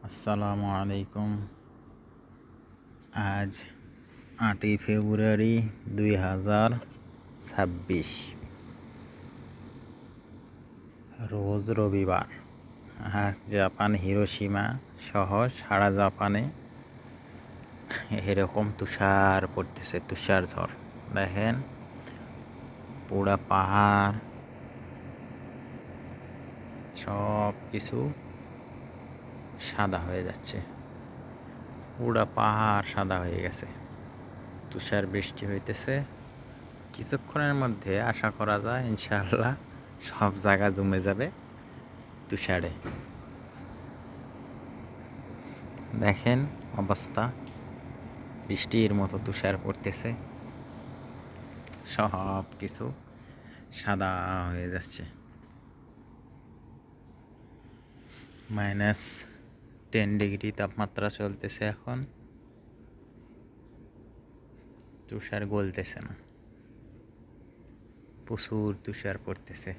আসসালামু আলাইকুম। আজ 8ই ফেব্রুয়ারি 2026, রোজ রবিবার। আজ জাপান হিরোশিমা সহ সারা জাপানে এরকম তুষার পড়তেছে, তুষার ঝড়। দেখেন, পুরা পাহাড় সব কিছু সাদা হয়ে যাচ্ছে, পুরা পাহাড় সাদা হয়ে গেছে। তুষার বৃষ্টি হইতেছে, কিছুক্ষণের মধ্যে আশা করা যায় ইনশাআল্লাহ সব জায়গা জমে যাবে তুষারে। দেখেন অবস্থা, বৃষ্টির মতো তুষার পড়তেছে, সব কিছু সাদা হয়ে যাচ্ছে। -10 ডিগ্রি তাপমাত্রা চলতেছে এখন, তুষার গলতেছে না, প্রচুর তুষার পড়তেছে।